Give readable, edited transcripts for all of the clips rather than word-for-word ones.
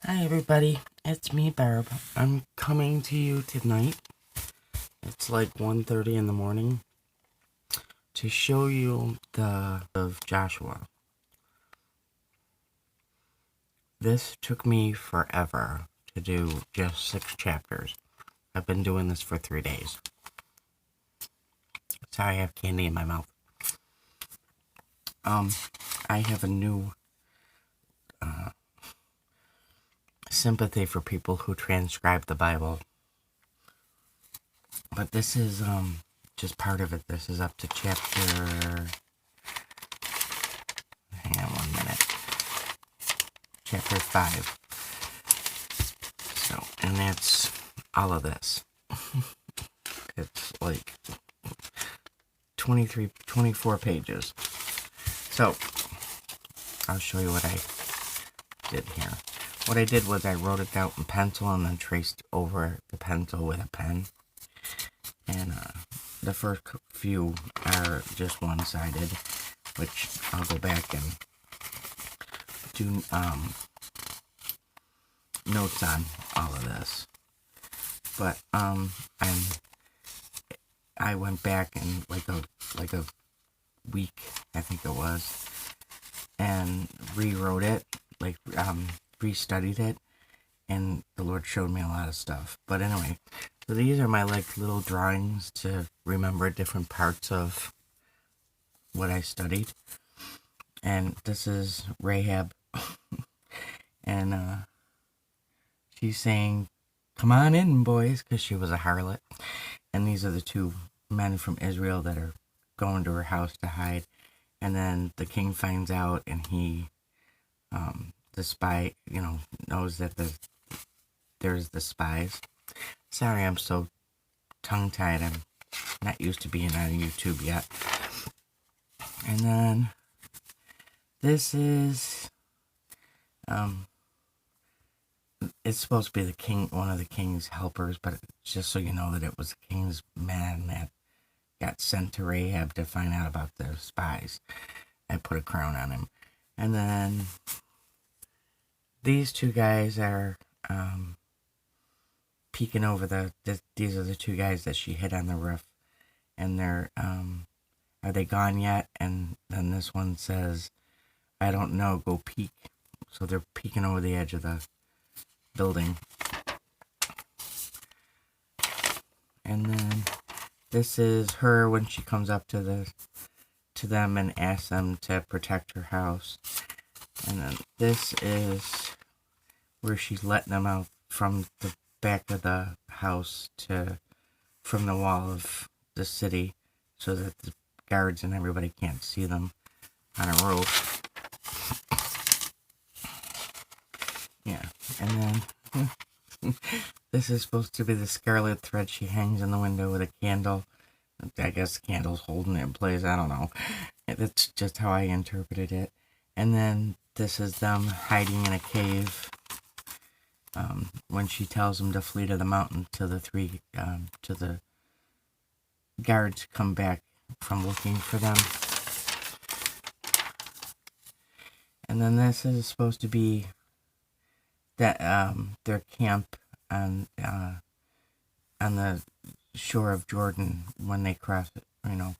Hi everybody, it's me Barb. I'm coming to you tonight. It's like 1:30 in the morning to show you the of Joshua. This took me forever to do just 6 chapters. I've been doing this for 3 days. Sorry, I have candy in my mouth. I have a new sympathy for people who transcribe the Bible. But this is just part of it. This is up to chapter, hang on 1 minute, chapter 5. So, and that's all of this. It's like 24 pages. So, I'll show you what I did here. What I did was I wrote it out in pencil and then traced over the pencil with a pen. And the first few are just one-sided, which I'll go back and do notes on all of this. But I went back and like a week, I think it was, and rewrote it, like restudied it, and the Lord showed me a lot of stuff. But anyway, so these are my like little drawings to remember different parts of what I studied. And this is Rahab, and she's saying, "Come on in, boys," because she was a harlot. And these are the two men from Israel that are going to her house to hide. And then the king finds out, and he, the spy, knows that there's the spies. Sorry, I'm so tongue-tied. I'm not used to being on YouTube yet. And then this is, it's supposed to be the king, one of the king's helpers, but just so you know that it was the king's man that got sent to Rahab to find out about the spies. I put a crown on him. And then these two guys are peeking over these are the two guys that she hit on the roof. And they're, are they gone yet? And then this one says, "I don't know, go peek." So they're peeking over the edge of the building. And then this is her when she comes up to them and asks them to protect her house. And then this is where she's letting them out from the back of the house from the wall of the city, so that the guards and everybody can't see them on a roof. Yeah, and then this is supposed to be the scarlet thread she hangs in the window with a candle. I guess the candle's holding it in place, I don't know. That's just how I interpreted it. And then this is them hiding in a cave when she tells them to flee to the mountain till the guards come back from looking for them. And then this is supposed to be that their camp on the shore of Jordan when they cross,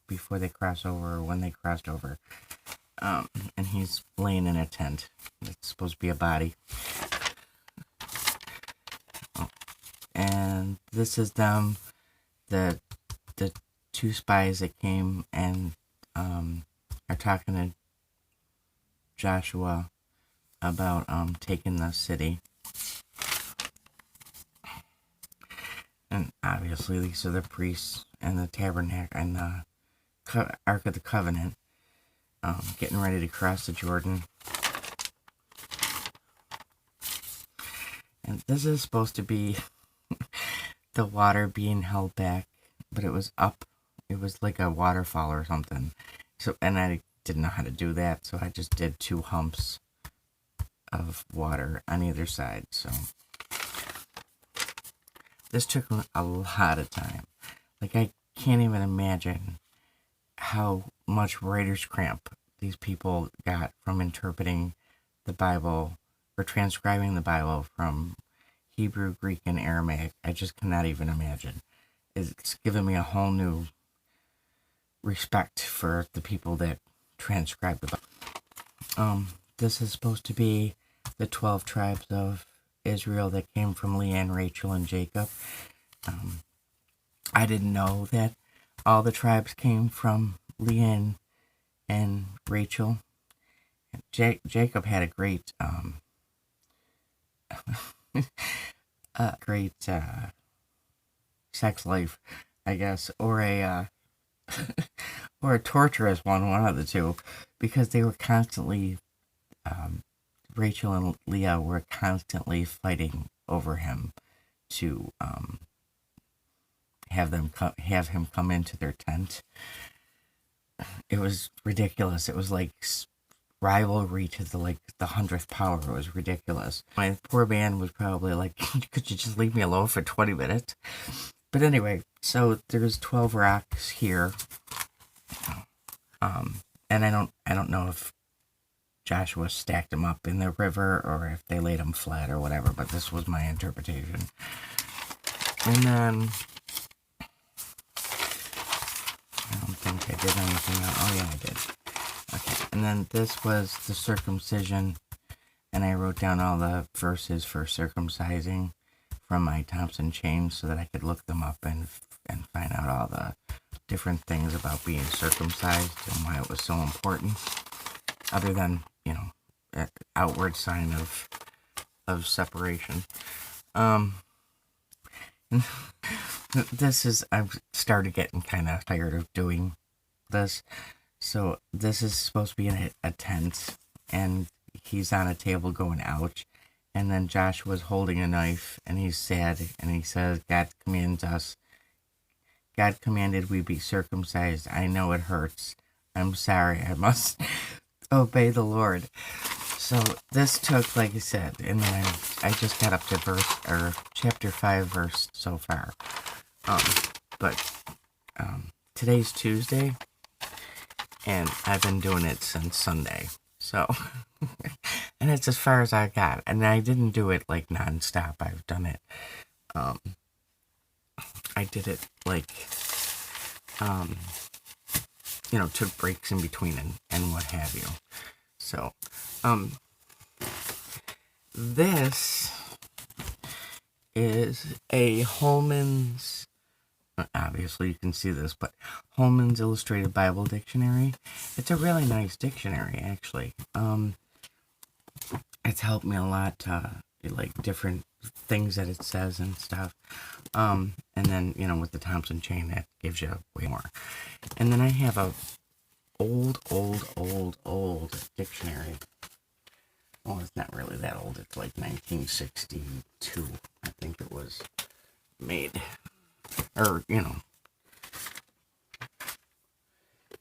before they cross over, or when they crossed over. And he's laying in a tent. It's supposed to be a body. And this is them, the two spies that came and are talking to Joshua about taking the city. And obviously these are the priests and the tabernacle and the Ark of the Covenant getting ready to cross the Jordan. And this is supposed to be the water being held back, but it was up. It was like a waterfall or something. So, and I didn't know how to do that, so I just did 2 humps of water on either side. So this took a lot of time. Like, I can't even imagine how much writer's cramp these people got from interpreting the Bible or transcribing the Bible from Hebrew, Greek, and Aramaic. I just cannot even imagine. It's given me a whole new respect for the people that transcribe the Bible. This is supposed to be the 12 tribes of Israel that came from Leah, Rachel, and Jacob. I didn't know that all the tribes came from Leah and Rachel. Jacob had a great, sex life, I guess, or a or a torturous one of the two, because they were constantly, Rachel and Leah were constantly fighting over him to have him come into their tent. It was ridiculous. It was like rivalry to the 100th power. It was ridiculous. My poor man was probably like, could you just leave me alone for 20 minutes? But anyway, so there's 12 rocks here. And I don't know if Joshua stacked them up in the river or if they laid them flat or whatever, but this was my interpretation. And then I don't think I did anything else. Oh yeah, I did. Okay, and then this was the circumcision, and I wrote down all the verses for circumcising from my Thompson chain so that I could look them up and find out all the different things about being circumcised and why it was so important, other than, an outward sign of separation. I've started getting kind of tired of doing this. So this is supposed to be in a tent, and he's on a table going, ouch. And then Joshua's holding a knife, and he's sad, and he says, God commanded we be circumcised. I know it hurts. I'm sorry. I must obey the Lord. So this took, like I said, and then I just got up to chapter 5 verse so far. But today's Tuesday, and I've been doing it since Sunday. So, and it's as far as I got. And I didn't do it like nonstop. I've done it. I did it like, took breaks in between and what have you. So, this is a Holman's, obviously you can see this, but Holman's Illustrated Bible Dictionary. It's a really nice dictionary, actually. It's helped me a lot, like different things that it says and stuff. And then, with the Thompson chain, that gives you way more. And then I have a old dictionary. Well, it's not really that old. It's like 1962, I think it was made. Or, And,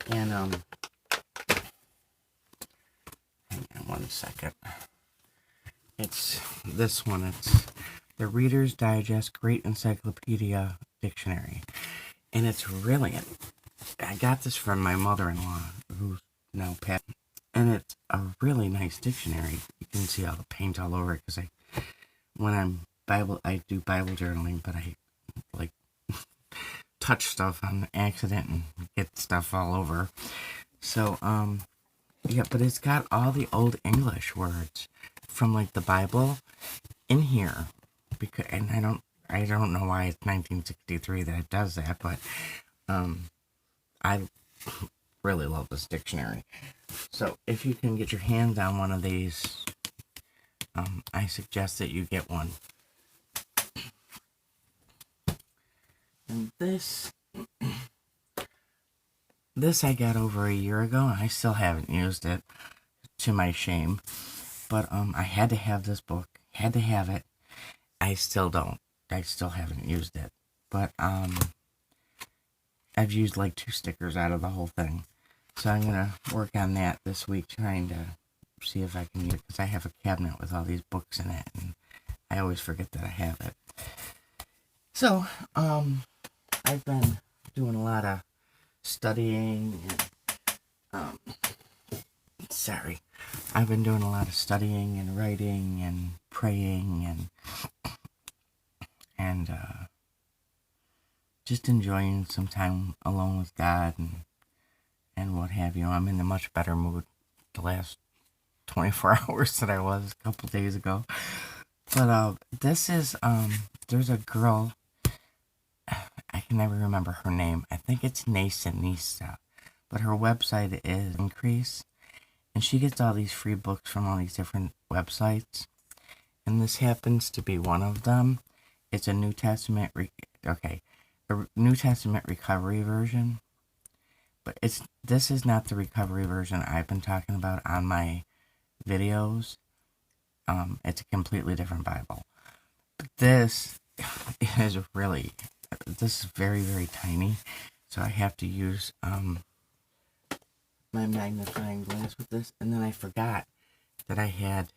hang on one second. It's this one. It's the Reader's Digest Great Encyclopedia Dictionary. And it's brilliant. I got this from my mother-in-law, who's now passed. And it's a really nice dictionary. You can see all the paint all over it, because I do Bible journaling, but I like touch stuff on accident and get stuff all over. So, yeah, but it's got all the old English words from like the Bible in here, and I don't know why it's 1963 that it does that, but I really love this dictionary. So if you can get your hands on one of these, I suggest that you get one. And this I got over a year ago, and I still haven't used it, to my shame. But I had to have this book. Had to have it. I still don't. I still haven't used it. But I've used like 2 stickers out of the whole thing. So I'm going to work on that this week, trying to see if I can use it, because I have a cabinet with all these books in it, and I always forget that I have it. So, I've been doing a lot of studying, and, I've been doing a lot of studying and writing and praying and just enjoying some time alone with God and what have you. I'm in a much better mood the last 24 hours than I was a couple days ago. But this is there's a girl, I can never remember her name. I think it's Nisa, but her website is Increase, and she gets all these free books from all these different websites, and this happens to be one of them. It's a New Testament a New Testament recovery version, but this is not the recovery version I've been talking about on my videos. It's a completely different Bible. But this is very, very tiny, so I have to use my magnifying glass with this, and then I forgot that I had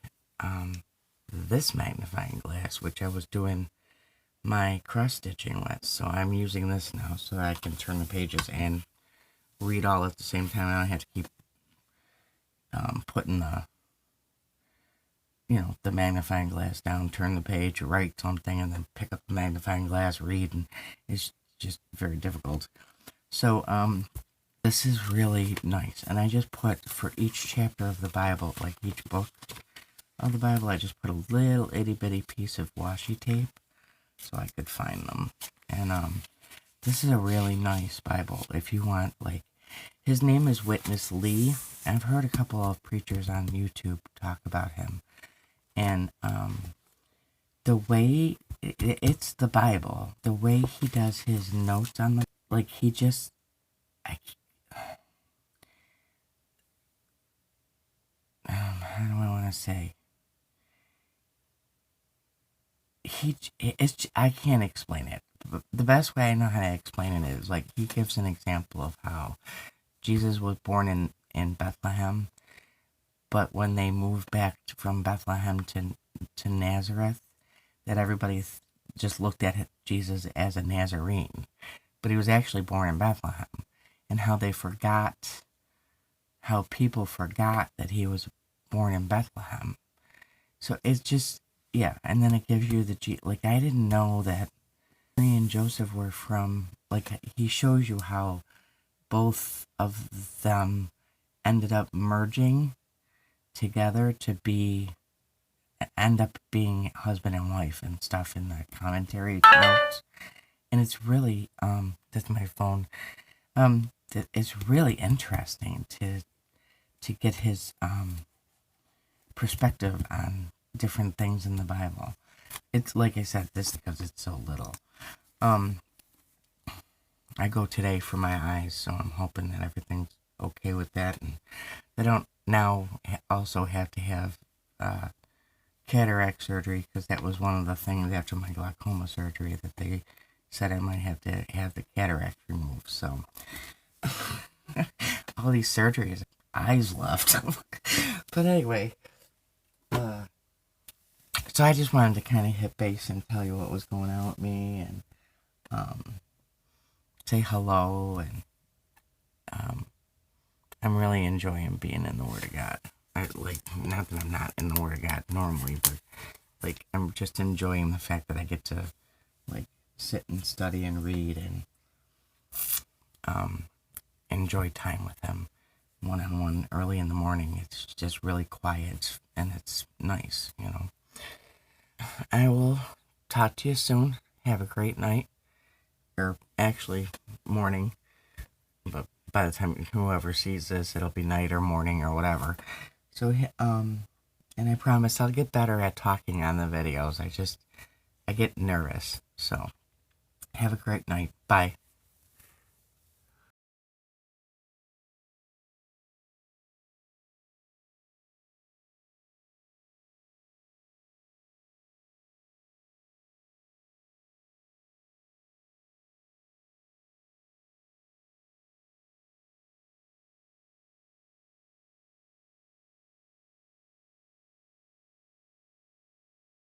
this magnifying glass, which I was doing my cross stitching with, so I'm using this now so that I can turn the pages and read all at the same time. I don't have to keep putting the magnifying glass down, turn the page, write something, and then pick up the magnifying glass, read, and it's just very difficult. So, this is really nice, and I just put, for each chapter of the Bible, like each book of the Bible, I just put a little itty-bitty piece of washi tape so I could find them. And, this is a really nice Bible if you want, his name is Witness Lee. I've heard a couple of preachers on YouTube talk about him. And the way, it's the Bible, the way he does his notes on he just, how do I want to say? I can't explain it. But the best way I know how to explain it is, he gives an example of how Jesus was born in Bethlehem, but when they moved back from Bethlehem to Nazareth, that everybody just looked at Jesus as a Nazarene. But he was actually born in Bethlehem. And how people forgot that he was born in Bethlehem. So it's just, yeah. And then it gives you I didn't know that Mary and Joseph were from, he shows you how both of them ended up merging together to end up being husband and wife and stuff in the commentary notes. And it's really, that's my phone. It's really interesting to get his perspective on different things in the Bible. It's like I said, this because it's so little. I go today for my eyes, so I'm hoping that everything's okay with that, and they don't now also have to have cataract surgery, because that was one of the things after my glaucoma surgery that they said I might have to have the cataract removed. So all these surgeries, eyes left. But anyway, so I just wanted to kind of hit base and tell you what was going on with me, and say hello, and I'm really enjoying being in the Word of God. Not that I'm not in the Word of God normally, but I'm just enjoying the fact that I get to sit and study and read and enjoy time with him one-on-one early in the morning. It's just really quiet and it's nice, I will talk to you soon. Have a great night, or actually morning, but by the time whoever sees this, it'll be night or morning or whatever. So and I promise I'll get better at talking on the videos. I get nervous. So have a great night. Bye.